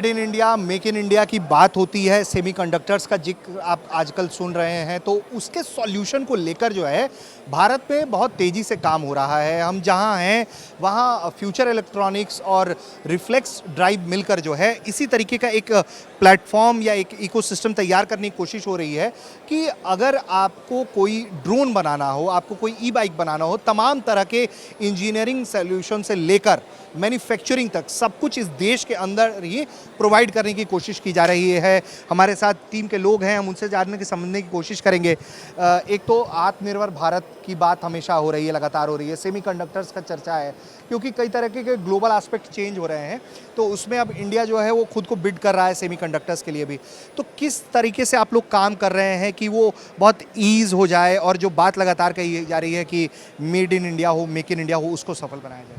Made in India, make in India की बात होती है, सेमीकंडक्टर्स का जिक्र आप आजकल सुन रहे हैं, तो उसके सॉल्यूशन को लेकर जो है भारत में बहुत तेज़ी से काम हो रहा है। हम जहां हैं वहां फ्यूचर इलेक्ट्रॉनिक्स और रिफ्लेक्स ड्राइव मिलकर जो है इसी तरीके का एक प्लेटफॉर्म या एक इकोसिस्टम तैयार करने की कोशिश हो रही है कि अगर आपको कोई ड्रोन बनाना हो, आपको कोई ई बाइक बनाना हो, तमाम तरह के इंजीनियरिंग सॉल्यूशन से लेकर मैन्युफैक्चरिंग तक सब कुछ इस देश के अंदर ही प्रोवाइड करने की कोशिश की जा रही है। हमारे साथ टीम के लोग हैं, हम उनसे जानने की समझने की कोशिश करेंगे। एक तो आत्मनिर्भर भारत की बात हमेशा हो रही है, लगातार हो रही है, सेमीकंडक्टर्स का चर्चा है क्योंकि कई तरह के ग्लोबल एस्पेक्ट चेंज हो रहे हैं, तो उसमें अब इंडिया जो है वो खुद को बिड कर रहा है सेमीकंडक्टर्स के लिए भी। तो किस तरीके से आप लोग काम कर रहे हैं कि वो बहुत ईज़ हो जाए और जो बात लगातार कही जा रही है कि मेड इन इंडिया हो, मेक इन इंडिया हो, उसको सफल बनाया जाए?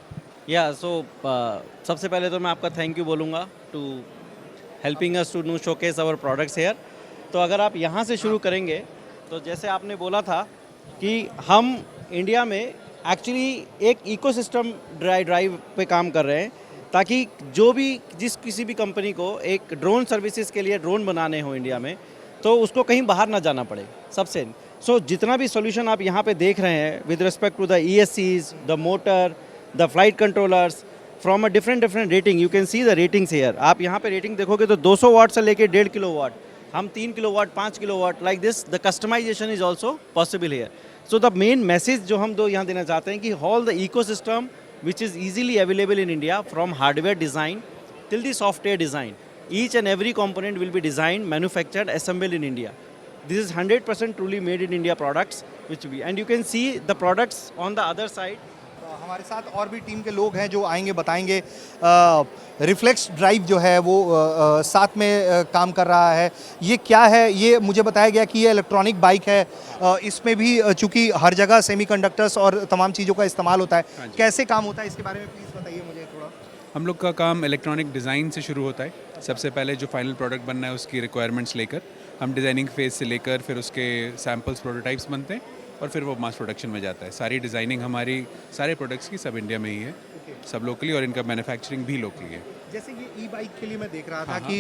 सबसे पहले तो मैं आपका थैंक यू बोलूँगा to helping us to showcase our products here. तो अगर आप यहाँ से शुरू करेंगे तो जैसे आपने बोला था कि हम इंडिया में एक्चुअली एक इकोसिस्टम ड्राइव पे काम कर रहे हैं ताकि जो भी किसी भी कंपनी को एक ड्रोन सर्विसेज के लिए ड्रोन बनाने हो इंडिया में तो उसको कहीं बाहर ना जाना पड़े सबसे। जितना भी सॉल्यूशन आप यहाँ पे देख रहे हैं with respect to the ESCs, the motor, the flight controllers from a different rating, you can see the ratings here. आप यहाँ पे रेटिंग देखोगे तो 200 वाट से लेके 1.5 किलोवाट, हम 3 kilowatt, 5 kilowatt, like this the customization is also possible here. So the main message जो हम यहाँ देना चाहते हैं कि all the ecosystem which is easily available in India from hardware design till the software design. Each and every component will be designed, manufactured, assembled in India. This is 100% truly made in India products which we, and you can see the products on the other side. हमारे साथ और भी team के लोग हैं जो आएंगे, बताएंगे। रिफ्लेक्स ड्राइव जो है वो साथ में काम कर रहा है। ये क्या है, ये मुझे बताया गया कि ये इलेक्ट्रॉनिक बाइक है। इसमें भी चूंकि हर जगह सेमीकंडक्टर्स और तमाम चीज़ों का इस्तेमाल होता है, कैसे काम होता है इसके बारे में प्लीज़ बताइए मुझे थोड़ा। हम लोग का काम इलेक्ट्रॉनिक डिज़ाइन से शुरू होता है। सबसे पहले जो फाइनल प्रोडक्ट बनना है उसकी रिक्वायरमेंट्स लेकर हम डिज़ाइनिंग फेज़ से लेकर फिर उसके सैम्पल्स, प्रोटोटाइप्स बनते हैं और फिर वो मास प्रोडक्शन में जाता है। सारी डिज़ाइनिंग हमारी सारे प्रोडक्ट्स की सब इंडिया में ही है, सब लोकली, और इनका मैन्युफैक्चरिंग भी लोकली है। जैसे ये ई बाइक के लिए मैं देख रहा था कि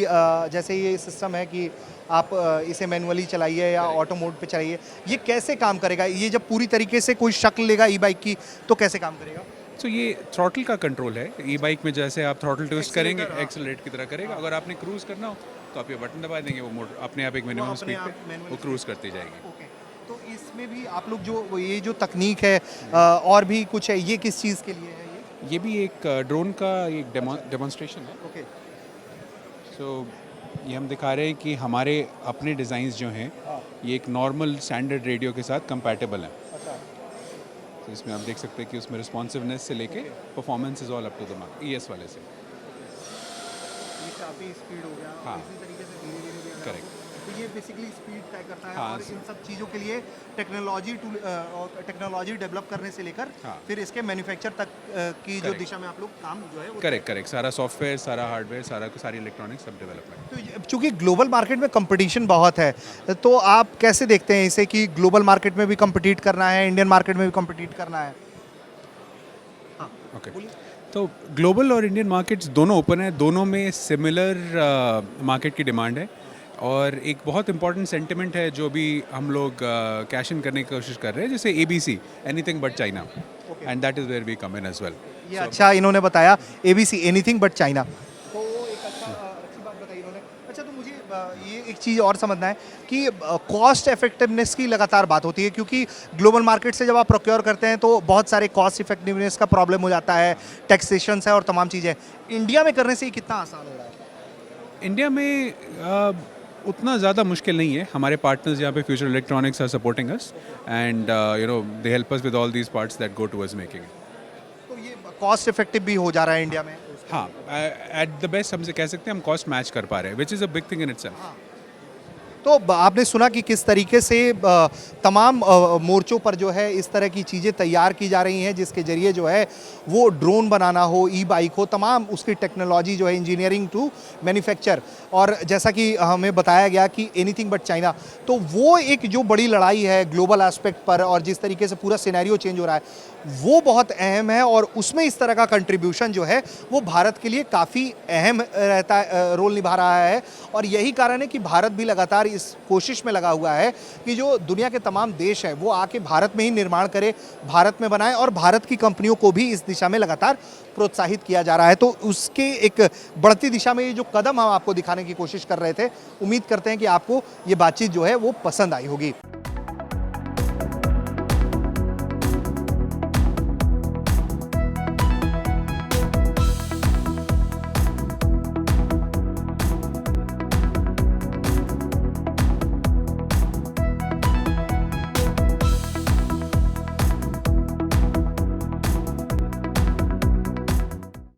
जैसे ये सिस्टम है कि आप इसे मैनुअली चलाइए या ऑटो मोड पे चलाइए, ये कैसे काम करेगा? ये जब पूरी तरीके से कोई शक्ल लेगा ई बाइक की तो कैसे काम करेगा? तो ये थ्रॉटल का कंट्रोल है। ई बाइक में जैसे आप थ्रॉटल ट्विस्ट करेंगे एक्सेलरेट की तरह करेगा। अगर आपने क्रूज़ करना हो तो आप ये बटन दबा देंगे, वो मोड अपने आप एक मिनिमम स्पीड पे वो क्रूज़ करती जाएगी। ओके, तो इसमें भी आप लोग जो ये जो तकनीक है और भी कुछ है, ये किस चीज़ के लिए है? ये भी एक ड्रोन का एक डेमोन्स्ट्रेशन है। ओके, सो ये हम दिखा रहे हैं कि हमारे अपने डिज़ाइंस जो हैं ये एक नॉर्मल स्टैंडर्ड रेडियो के साथ कंपैटिबल हैं। अच्छा, तो इसमें आप देख सकते हैं कि उसमें रिस्पॉन्सिवनेस से लेके performance is all up to the mark ES वाले से। ये काफ़ी स्पीड हो गया। हाँ। इसी तरीके से धीरे-धीरे भी अगर करेक्ट। तो ये बेसिकली स्पीड तय करता है। हाँ, और इन सब चीज़ों के लिए टेक्नोलॉजी डेवलप करने से लेकर हाँ। फिर इसके मैन्युफैक्चर तक की जो Correct. दिशा में आप लोग काम जो है वो करेक्ट सारा सॉफ्टवेयर, सारा हार्डवेयर, सारी इलेक्ट्रॉनिक्स सब डेवलपमेंट। तो चूंकि ग्लोबल मार्केट में कंपटीशन बहुत है, तो आप कैसे देखते हैं इसे कि ग्लोबल मार्केट में भी कम्पिटिट करना है, इंडियन मार्केट में भी कम्पिटिट करना है? ओके, तो ग्लोबल और इंडियन मार्केट्स दोनों ओपन है, दोनों में सिमिलर मार्केट की डिमांड है। और एक बहुत इंपॉर्टेंट सेंटिमेंट है जो भी हम लोग कैश इन करने की कोशिश कर रहे हैं, जैसे ABC, anything but China, and that is where we come in as well. ये अच्छा इन्होंने बताया, ABC एनीथिंग बट चाइना, तो एक अच्छी बात बताई इन्होंने। अच्छा, तो मुझे ये एक चीज़ और समझना है कि कॉस्ट इफेक्टिवनेस की लगातार बात होती है, क्योंकि ग्लोबल मार्केट से जब आप प्रोक्योर करते हैं तो बहुत सारे कॉस्ट इफेक्टिवनेस का प्रॉब्लम हो जाता है, टैक्सेशन है और तमाम चीज़ें। इंडिया में करने से ये कितना आसान हो रहा है? इंडिया में उतना ज़्यादा मुश्किल नहीं है। हमारे पार्टनर्स यहाँ पे future electronics are supporting us and they help us with all these parts that go towards making. तो ये कॉस्ट इफेक्टिव भी हो जा रहा है इंडिया में? हाँ, एट द बेस्ट हमसे कह सकते हैं हम कॉस्ट मैच कर पा रहे हैं, which is a big thing in itself. तो आपने सुना कि किस तरीके से तमाम मोर्चों पर जो है इस तरह की चीज़ें तैयार की जा रही हैं, जिसके ज़रिए जो है वो ड्रोन बनाना हो, ई बाइक हो, तमाम उसकी टेक्नोलॉजी जो है इंजीनियरिंग टू मैन्युफैक्चर। और जैसा कि हमें बताया गया कि एनीथिंग बट चाइना, तो वो एक जो बड़ी लड़ाई है ग्लोबल एस्पेक्ट पर और जिस तरीके से पूरा सिनेरियो चेंज हो रहा है वो बहुत अहम है, और उसमें इस तरह का कंट्रीब्यूशन जो है वो भारत के लिए काफ़ी अहम रहता है, रोल निभा रहा है। और यही कारण है कि भारत भी लगातार इस कोशिश में लगा हुआ है कि जो दुनिया के तमाम देश हैं वो आके भारत में ही निर्माण करे, भारत में बनाए, और भारत की कंपनियों को भी इस दिशा में लगातार प्रोत्साहित किया जा रहा है। तो उसके एक बढ़ती दिशा में ये जो कदम हम आपको दिखाने की कोशिश कर रहे थे, उम्मीद करते हैं कि आपको ये बातचीत जो है वो पसंद आई होगी।